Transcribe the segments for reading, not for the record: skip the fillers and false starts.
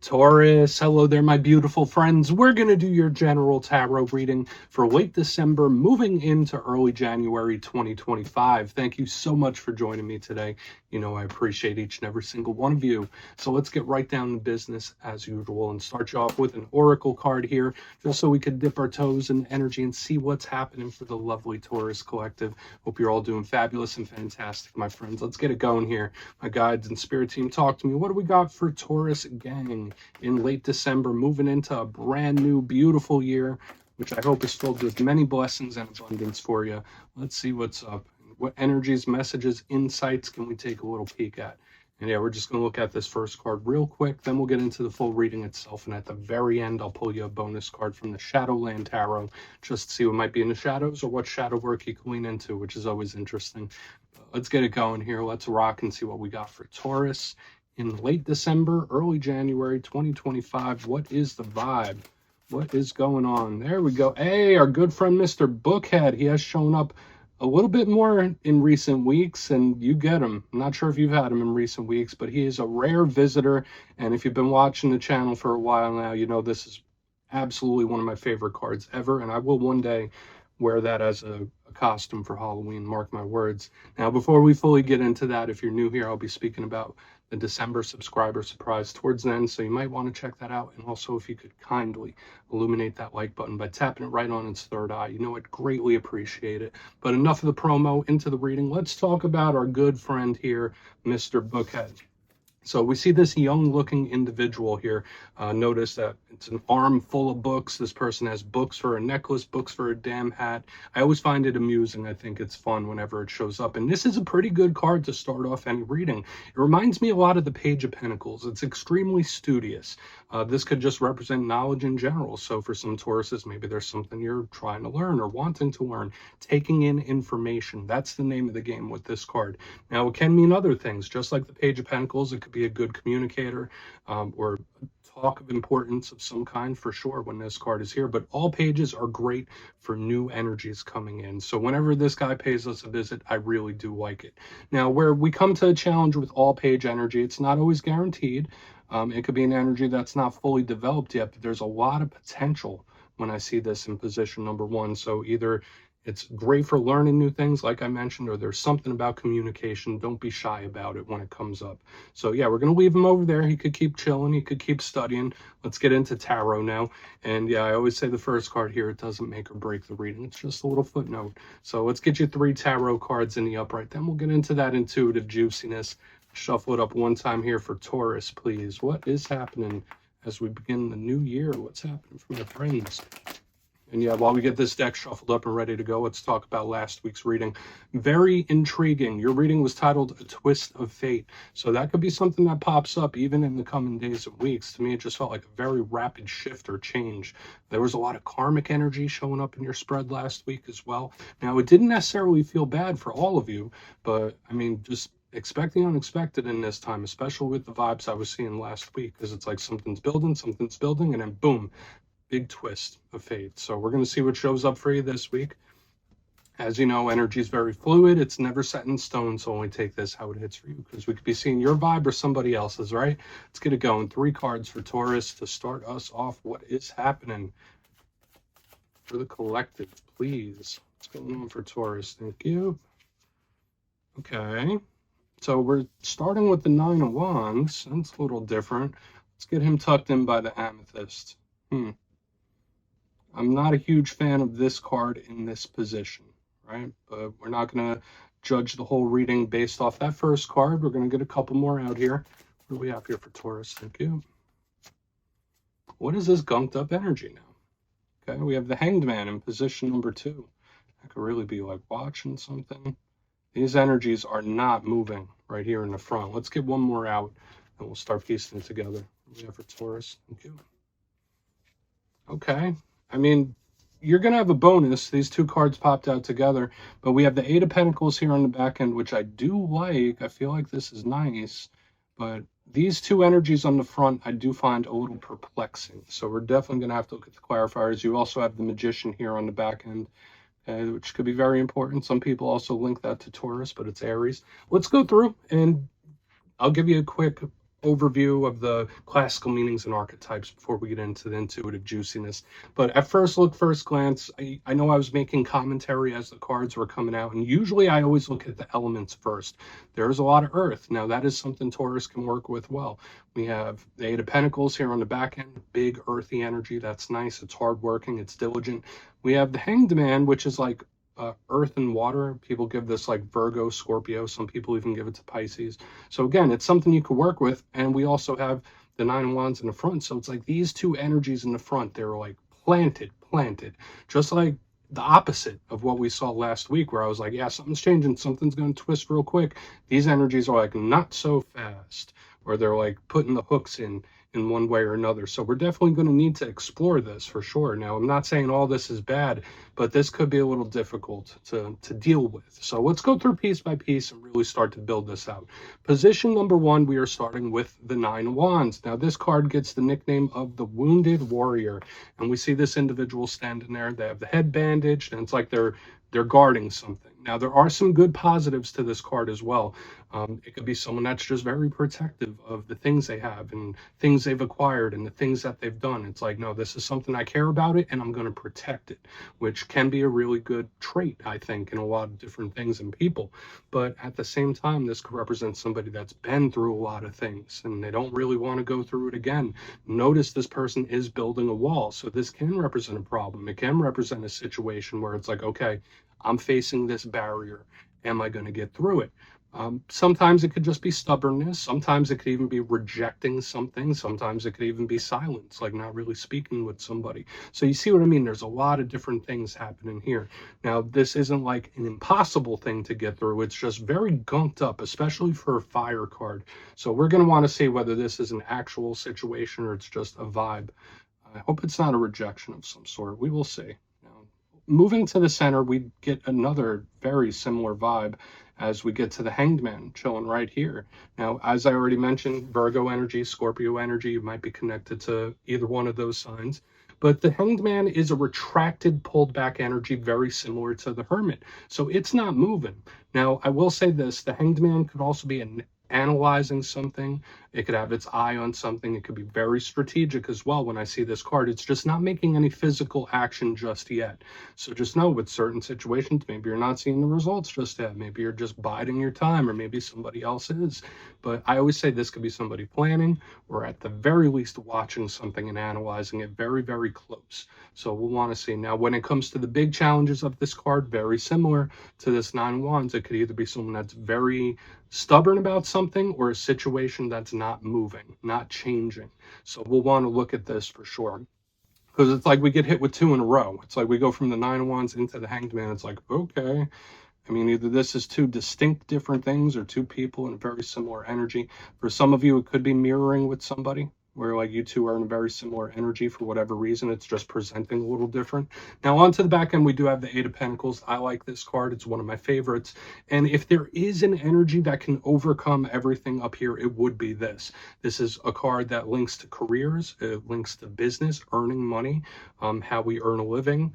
Taurus, hello there, my beautiful friends. We're going to do your general tarot reading for late December, moving into early January 2025. Thank you so much for joining me today. You know, I appreciate each and every single one of you. So let's get right down to business as usual and start you off with an oracle card here, just so we could dip our toes in energy and see what's happening for the lovely Taurus collective. Hope you're all doing fabulous and fantastic, my friends. Let's get it going here. My guides and spirit team, talk to me. What do we got for Taurus gang in late December, moving into a brand new, beautiful year, which I hope is filled with many blessings and abundance for you? Let's see what's up. What energies, messages, insights can we take a little peek at? And yeah, we're just going to look at this first card real quick, then we'll get into the full reading itself. And at the very end, I'll pull you a bonus card from the Shadowland Tarot, just to see what might be in the shadows or what shadow work you can lean into, which is always interesting. But let's get it going here. Let's rock and see what we got for Taurus in late December, early January 2025. What is the vibe? What is going on? There we go. Hey, our good friend Mr. Bookhead. He has shown up a little bit more in recent weeks, and you get him. I'm not sure if you've had him in recent weeks, but he is a rare visitor. And if you've been watching the channel for a while now, you know this is absolutely one of my favorite cards ever. And I will one day wear that as a costume for Halloween, mark my words. Now, before we fully get into that, if you're new here, I'll be speaking about the December subscriber surprise towards the end, so you might want to check that out. And also, if you could kindly illuminate that like button by tapping it right on its third eye, you know, I'd greatly appreciate it. But enough of the promo, into the reading. Let's talk about our good friend here, Mr. Bookhead. So we see this young looking individual here. Notice that it's an arm full of books. This person has books for a necklace, books for a damn hat. I always find it amusing. I think it's fun whenever it shows up. And this is a pretty good card to start off any reading. It reminds me a lot of the Page of Pentacles. It's extremely studious. This could just represent knowledge in general. So for some Tauruses, maybe there's something you're trying to learn or wanting to learn. Taking in information. That's the name of the game with this card. Now, it can mean other things. Just like the Page of Pentacles, it could be a good communicator or talk of importance of some kind, for sure, when this card is here. But all pages are great for new energies coming in. So whenever this guy pays us a visit, I really do like it. Now, where we come to a challenge with all page energy, it's not always guaranteed. It could be an energy that's not fully developed yet, but there's a lot of potential when I see this in position number one. So either it's great for learning new things, like I mentioned, or there's something about communication. Don't be shy about it when it comes up. So yeah, we're going to leave him over there. He could keep chilling. He could keep studying. Let's get into tarot now. And yeah, I always say the first card here, it doesn't make or break the reading. It's just a little footnote. So let's get you 3 tarot cards in the upright. Then we'll get into that intuitive juiciness. Shuffle it up one time here for Taurus, please. What is happening as we begin the new year? What's happening for my friends? And yeah, while we get this deck shuffled up and ready to go, let's talk about last week's reading. Very intriguing. Your reading was titled A Twist of Fate. So that could be something that pops up even in the coming days and weeks. To me, it just felt like a very rapid shift or change. There was a lot of karmic energy showing up in your spread last week as well. Now, it didn't necessarily feel bad for all of you, but I mean, just expect the unexpected in this time, especially with the vibes I was seeing last week, because it's like something's building, and then boom, big twist of fate. So we're going to see what shows up for you this week. As you know, energy is very fluid. It's never set in stone, so only take this how it hits for you, because we could be seeing your vibe or somebody else's, right? Let's get it going. 3 cards for Taurus to start us off. What is happening for the collective, please? What's going on for Taurus? Thank you. Okay. So we're starting with the 9 of Wands. That's a little different. Let's get him tucked in by the Amethyst. I'm not a huge fan of this card in this position, right? But we're not going to judge the whole reading based off that first card. We're going to get a couple more out here. What do we have here for Taurus? Thank you. What is this gunked up energy now? Okay, we have the Hanged Man in position number 2. I could really be like watching something. These energies are not moving right here in the front. Let's get one more out and we'll start piecing it together. What do we have for Taurus? Thank you. Okay. I mean, you're going to have a bonus. These 2 cards popped out together, but we have the 8 of Pentacles here on the back end, which I do like. I feel like this is nice, but these 2 energies on the front, I do find a little perplexing. So we're definitely going to have to look at the clarifiers. You also have the Magician here on the back end, which could be very important. Some people also link that to Taurus, but it's Aries. Let's go through and I'll give you a quick overview of the classical meanings and archetypes before we get into the intuitive juiciness. But at first look, first glance, I know I was making commentary as the cards were coming out, and usually I always look at the elements first. There's a lot of earth. Now that is something Taurus can work with well. We have the Eight of Pentacles here on the back end, big earthy energy. That's nice. It's hardworking. It's diligent. We have the Hanged Man, which is like earth and water. People give this like Virgo, Scorpio. Some people even give it to Pisces. So again, it's something you could work with. And we also have the Nine of Wands in the front. So it's like these two energies in the front, they're like planted, just like the opposite of what we saw last week, where I was like, yeah, something's changing, something's going to twist real quick. These energies are like not so fast, or they're like putting the hooks in one way or another. So we're definitely going to need to explore this for sure. Now, I'm not saying all this is bad, but this could be a little difficult to deal with. So let's go through piece by piece and really start to build this out. Position number one, we are starting with the Nine of Wands. Now, this card gets the nickname of the Wounded Warrior. And we see this individual standing there. They have the head bandaged, and it's like they're guarding something. Now, there are some good positives to this card as well. It could be someone that's just very protective of the things they have and things they've acquired and the things that they've done. It's like, no, this is something I care about it and I'm going to protect it, which can be a really good trait, I think, in a lot of different things in people. But at the same time, this could represent somebody that's been through a lot of things and they don't really want to go through it again. Notice this person is building a wall. So this can represent a problem. It can represent a situation where it's like, okay, I'm facing this barrier. Am I going to get through it? Sometimes it could just be stubbornness. Sometimes it could even be rejecting something. Sometimes it could even be silence, like not really speaking with somebody. So you see what I mean? There's a lot of different things happening here. Now, this isn't like an impossible thing to get through. It's just very gunked up, especially for a fire card. So we're going to want to see whether this is an actual situation or it's just a vibe. I hope it's not a rejection of some sort. We will see. Moving to the center, we get another very similar vibe as we get to the Hanged Man chilling right here. Now, as I already mentioned, Virgo energy, Scorpio energy, you might be connected to either one of those signs. But the Hanged Man is a retracted, pulled back energy, very similar to the Hermit. So it's not moving. Now, I will say this, the Hanged Man could also be analyzing something. It could have its eye on something. It could be very strategic as well. When I see this card, it's just not making any physical action just yet. So just know with certain situations, maybe you're not seeing the results just yet. Maybe you're just biding your time, or maybe somebody else is. But I always say this could be somebody planning, or at the very least watching something and analyzing it very, very close. So we'll want to see. Now, when it comes to the big challenges of this card, very similar to this Nine of Wands, it could either be someone that's very stubborn about something or a situation that's not moving, not changing. So we'll want to look at this for sure. Because it's like we get hit with two in a row. It's like we go from the Nine of Wands into the Hanged Man. It's like, okay. I mean, either this is two distinct different things or two people in a very similar energy. For some of you, it could be mirroring with somebody, where like you two are in a very similar energy for whatever reason. It's just presenting a little different. Now, onto the back end, we do have the Eight of Pentacles. I like this card. It's one of my favorites. And if there is an energy that can overcome everything up here, it would be this. This is a card that links to careers. It links to business, earning money, how we earn a living.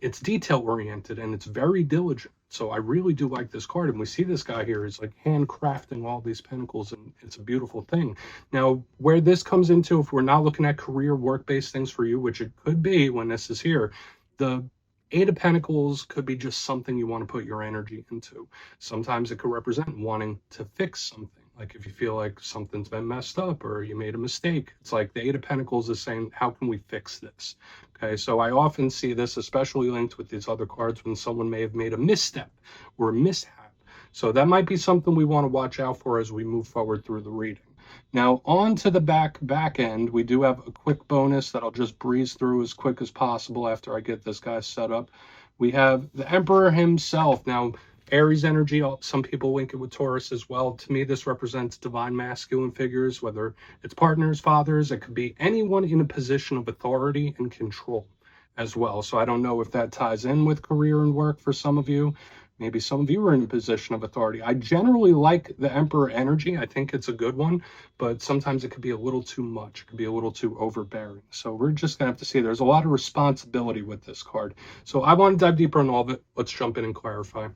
It's detail oriented and it's very diligent. So I really do like this card. And we see this guy here is like handcrafting all these pentacles, and it's a beautiful thing. Now, where this comes into, if we're not looking at career work-based things for you, which it could be when this is here, the Eight of Pentacles could be just something you want to put your energy into. Sometimes it could represent wanting to fix something. Like if you feel like something's been messed up or you made a mistake, it's like the Eight of Pentacles is saying, how can we fix this? Okay, so I often see this, especially linked with these other cards, when someone may have made a misstep or a mishap. So that might be something we want to watch out for as we move forward through the reading. Now, on to the back end, we do have a quick bonus that I'll just breeze through as quick as possible after I get this guy set up. We have the Emperor himself. Now, Aries energy, some people link it with Taurus as well. To me, this represents divine masculine figures, whether it's partners, fathers, it could be anyone in a position of authority and control as well. So I don't know if that ties in with career and work for some of you. Maybe some of you are in a position of authority. I generally like the Emperor energy. I think it's a good one, but sometimes it could be a little too much. It could be a little too overbearing. So we're just going to have to see. There's a lot of responsibility with this card. So I want to dive deeper on all of it. Let's jump in and clarify.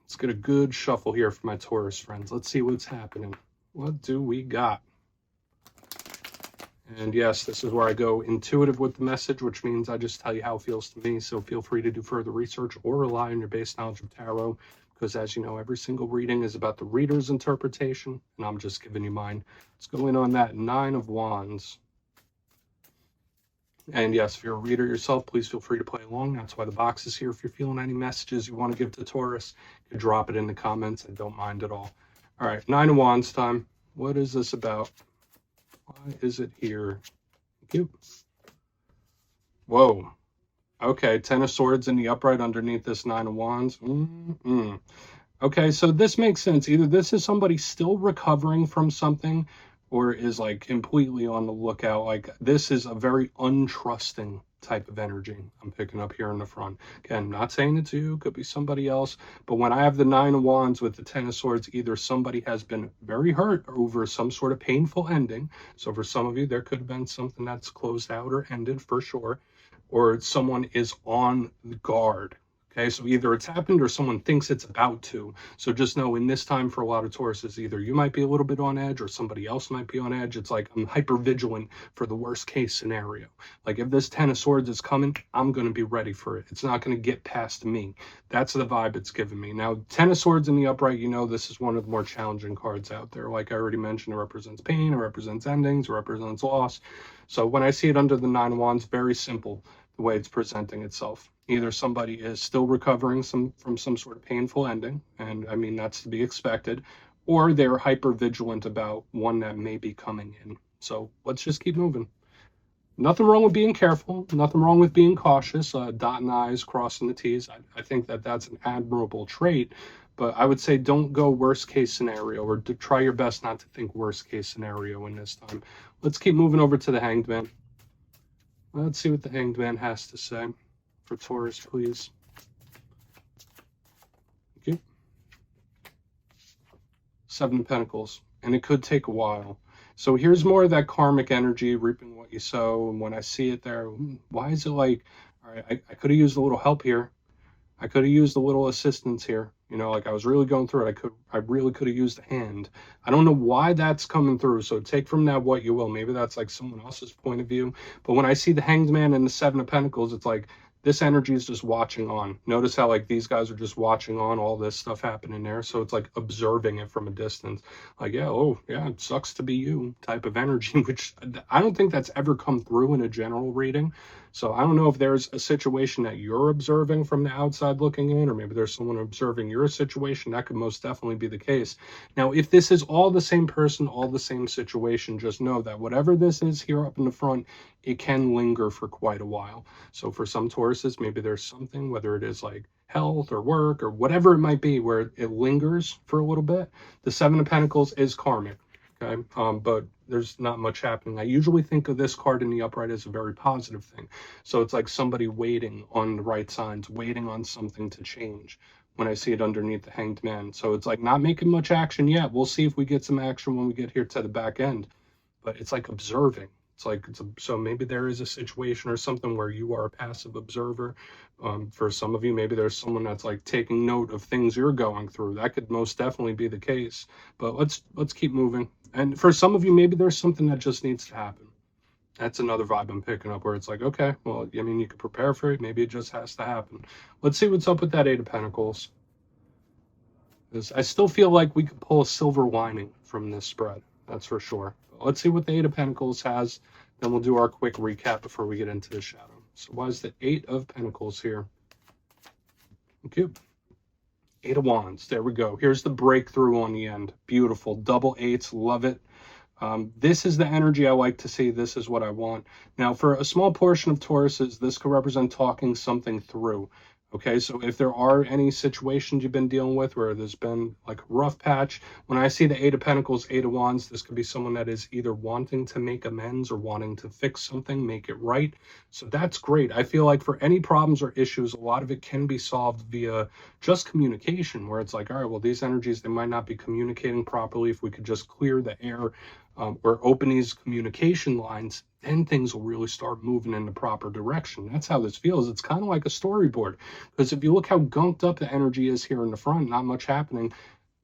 Let's get a good shuffle here for my Taurus friends. Let's see what's happening. What do we got? And yes, this is where I go intuitive with the message, which means I just tell you how it feels to me. So feel free to do further research or rely on your base knowledge of tarot, because as you know, every single reading is about the reader's interpretation, and I'm just giving you mine. Let's go in on that Nine of Wands. And yes, if you're a reader yourself, please feel free to play along. That's why the box is here. If you're feeling any messages you want to give to Taurus, you can drop it in the comments. I don't mind at all. All right, Nine of Wands time. What is this about? Why is it here? Thank you. Whoa. Okay, Ten of Swords in the upright underneath this Nine of Wands. Okay, so this makes sense. Either this is somebody still recovering from something, or is like completely on the lookout. Like this is a very untrusting type of energy I'm picking up here in the front. Again, not saying it's you, could be somebody else, but when I have the Nine of Wands with the Ten of Swords, either somebody has been very hurt over some sort of painful ending. So for some of you, there could have been something that's closed out or ended for sure, or someone is on the guard. Okay, so either it's happened or someone thinks it's about to. So just know in this time for a lot of Tauruses, either you might be a little bit on edge or somebody else might be on edge. It's like I'm hyper vigilant for the worst case scenario. Like if this Ten of Swords is coming, I'm going to be ready for it. It's not going to get past me. That's the vibe it's giving me. Now, Ten of Swords in the upright, you know, this is one of the more challenging cards out there. Like I already mentioned, it represents pain, it represents endings, it represents loss. So when I see it under the Nine of Wands, very simple the way it's presenting itself. Either somebody is still recovering from some sort of painful ending, and I mean that's to be expected, or they're hyper vigilant about one that may be coming in. So let's just keep moving. Nothing wrong with being careful, nothing wrong with being cautious, dotting the I's, crossing the T's. I think that that's an admirable trait, but I would say don't go worst case scenario, or to try your best not to think worst case scenario in this time. Let's keep moving over to the Hanged Man. Let's see what the Hanged Man has to say for Taurus, please. Okay. Seven of Pentacles, and it could take a while. So here's more of that karmic energy, reaping what you sow. And when I see it there, why is it like, all right, I could have used a little help here. I could have used a little assistance here. You know, like I was really going through it. I really could have used a hand. I don't know why that's coming through. So take from that what you will. Maybe that's like someone else's point of view. But when I see the Hanged Man and the Seven of Pentacles, it's like this energy is just watching on. Notice how like these guys are just watching on all this stuff happening there. So it's like observing it from a distance. Like, yeah, oh yeah, it sucks to be you type of energy, which I don't think that's ever come through in a general reading. So I don't know if there's a situation that you're observing from the outside looking in, or maybe there's someone observing your situation. That could most definitely be the case. Now, if this is all the same person, all the same situation, just know that whatever this is here up in the front, it can linger for quite a while. So for some Tauruses, maybe there's something, whether it is like health or work or whatever it might be, where it lingers for a little bit. The Seven of Pentacles is karmic. Okay, but there's not much happening. I usually think of this card in the upright as a very positive thing. So it's like somebody waiting on the right signs, waiting on something to change when I see it underneath the Hanged Man. So it's like not making much action yet. We'll see if we get some action when we get here to the back end. But it's like observing. It's like, so maybe there is a situation or something where you are a passive observer. For some of you, maybe there's someone that's like taking note of things you're going through. That could most definitely be the case. But let's keep moving. And for some of you, maybe there's something that just needs to happen. That's another vibe I'm picking up, where it's like, okay, well, I mean, you could prepare for it. Maybe it just has to happen. Let's see what's up with that Eight of Pentacles. I still feel like we could pull a silver lining from this spread. That's for sure. Let's see what the Eight of Pentacles has. Then we'll do our quick recap before we get into the shadow. So why is the Eight of Pentacles here? Okay. Eight of Wands. There we go. Here's the breakthrough on the end. Beautiful. Double eights. Love it. This is the energy I like to see. This is what I want. Now, for a small portion of Tauruses, this could represent talking something through. Okay, so if there are any situations you've been dealing with where there's been like a rough patch, when I see the Eight of Pentacles, Eight of Wands, this could be someone that is either wanting to make amends or wanting to fix something, make it right. So that's great. I feel like for any problems or issues, a lot of it can be solved via just communication, where it's like, all right, well, these energies, they might not be communicating properly. If we could just clear the air or open these communication lines, then things will really start moving in the proper direction. That's how this feels. It's kind of like a storyboard, because if you look how gunked up the energy is here in the front, not much happening,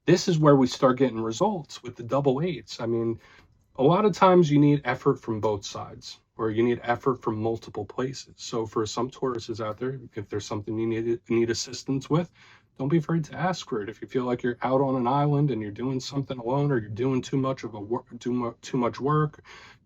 this is where we start getting results with the double eights. I mean, a lot of times you need effort from both sides, or you need effort from multiple places. So for some Tauruses out there, if there's something you need assistance with, don't be afraid to ask for it. If you feel like you're out on an island and you're doing something alone, or you're doing too much work,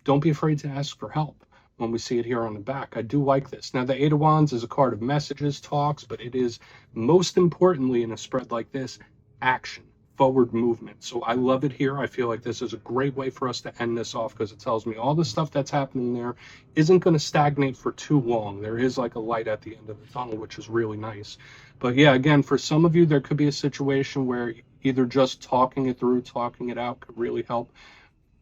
don't be afraid to ask for help. When we see it here on the back, I do like this. Now, the Eight of Wands is a card of messages, talks, but it is most importantly in a spread like this, action, forward movement. So I love it here. I feel like this is a great way for us to end this off, because it tells me all the stuff that's happening there isn't going to stagnate for too long. There is like a light at the end of the tunnel, which is really nice. But yeah, again, for some of you, there could be a situation where either just talking it through, talking it out could really help.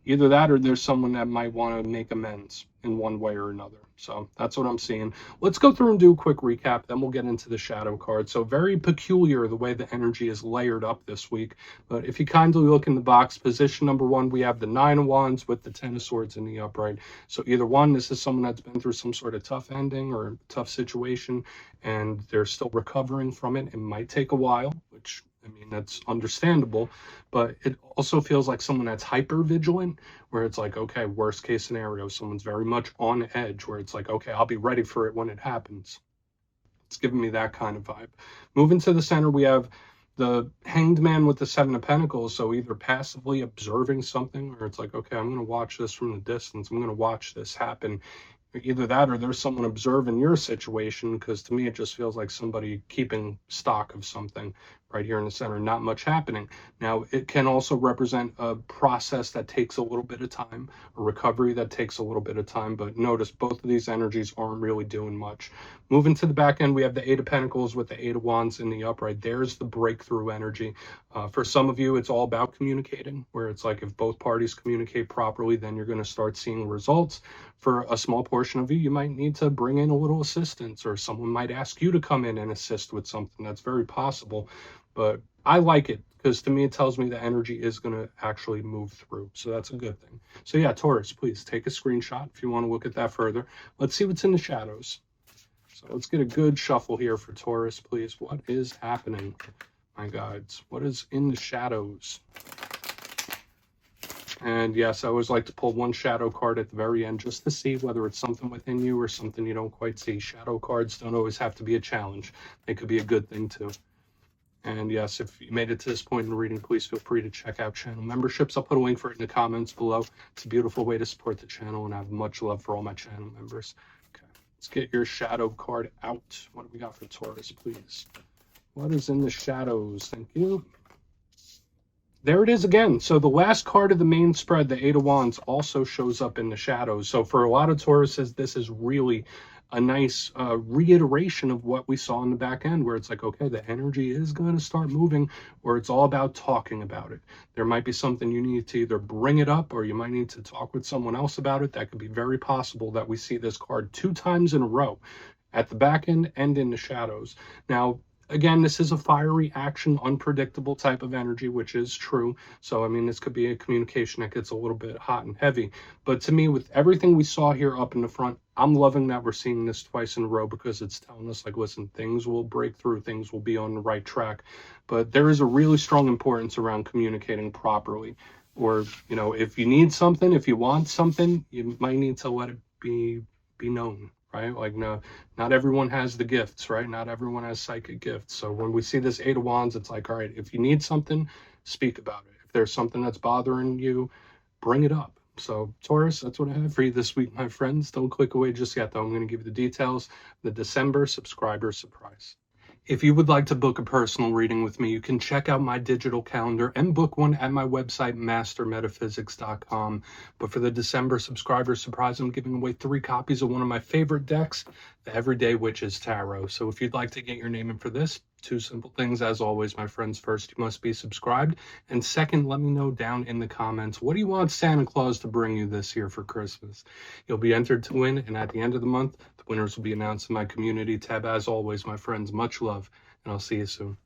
Either that, or there's someone that might want to make amends in one way or another. So that's what I'm seeing. Let's go through and do a quick recap, then we'll get into the shadow card. So very peculiar the way the energy is layered up this week. But if you kindly look in the box, position number 1, we have the 9 of Wands with the 10 of Swords in the upright. So either one, this is someone that's been through some sort of tough ending or tough situation, and they're still recovering from it. It might take a while, which, I mean, that's understandable, but it also feels like someone that's hyper vigilant, where it's like, okay, worst case scenario, someone's very much on edge, where it's like, okay, I'll be ready for it when it happens. It's giving me that kind of vibe. Moving to the center, we have the Hanged Man with the 7 of Pentacles. So either passively observing something, or it's like, okay, I'm going to watch this from the distance. I'm going to watch this happen. Either that, or there's someone observing your situation, because to me it just feels like somebody keeping stock of something right here in the center. Not much happening. Now, it can also represent a process that takes a little bit of time, a recovery that takes a little bit of time, but notice both of these energies aren't really doing much. Moving to the back end, we have the 8 of Pentacles with the 8 of Wands in the upright. There's the breakthrough energy. For some of you, it's all about communicating, where it's like if both parties communicate properly, then you're going to start seeing results. For a small portion of you, you might need to bring in a little assistance, or someone might ask you to come in and assist with something. That's very possible, but I like it, because to me it tells me the energy is going to actually move through. So that's a good thing. So yeah, Taurus, please take a screenshot if you want to look at that further. Let's see what's in the shadows. So let's get a good shuffle here for Taurus, please. What is happening, my guides? What is in the shadows? And yes, I always like to pull one shadow card at the very end, just to see whether it's something within you or something you don't quite see. Shadow cards don't always have to be a challenge. They could be a good thing too. And yes, if you made it to this point in the reading, please feel free to check out channel memberships. I'll put a link for it in the comments below. It's a beautiful way to support the channel, and I have much love for all my channel members. Okay, let's get your shadow card out. What do we got for Taurus, please? What is in the shadows? Thank you. There it is again. So the last card of the main spread, the 8 of Wands, also shows up in the shadows. So for a lot of Tauruses, this is really a nice reiteration of what we saw in the back end, where it's like, okay, the energy is going to start moving, or it's all about talking about it. There might be something you need to either bring it up, or you might need to talk with someone else about it. That could be very possible that we see this card 2 times in a row, at the back end and in the shadows. Now, again, this is a fiery action, unpredictable type of energy, which is true. So, I mean, this could be a communication that gets a little bit hot and heavy. But to me, with everything we saw here up in the front, I'm loving that we're seeing this twice in a row, because it's telling us, like, listen, things will break through, things will be on the right track. But there is a really strong importance around communicating properly. Or, you know, if you need something, if you want something, you might need to let it be known. Right? Like, no, not everyone has the gifts, right? Not everyone has psychic gifts. So when we see this 8 of Wands, it's like, all right, if you need something, speak about it. If there's something that's bothering you, bring it up. So Taurus, that's what I have for you this week, my friends. Don't click away just yet, though. I'm going to give you the details. The December subscriber surprise. If you would like to book a personal reading with me, you can check out my digital calendar and book one at my website, mastermetaphysics.com. But for the December subscriber surprise, I'm giving away 3 copies of one of my favorite decks, the Everyday Witches Tarot. So if you'd like to get your name in for this, 2 simple things as always, my friends. First, you must be subscribed. And second, let me know down in the comments, what do you want Santa Claus to bring you this year for Christmas? You'll be entered to win, and at the end of the month, the winners will be announced in my community tab. As always, my friends, much love, and I'll see you soon.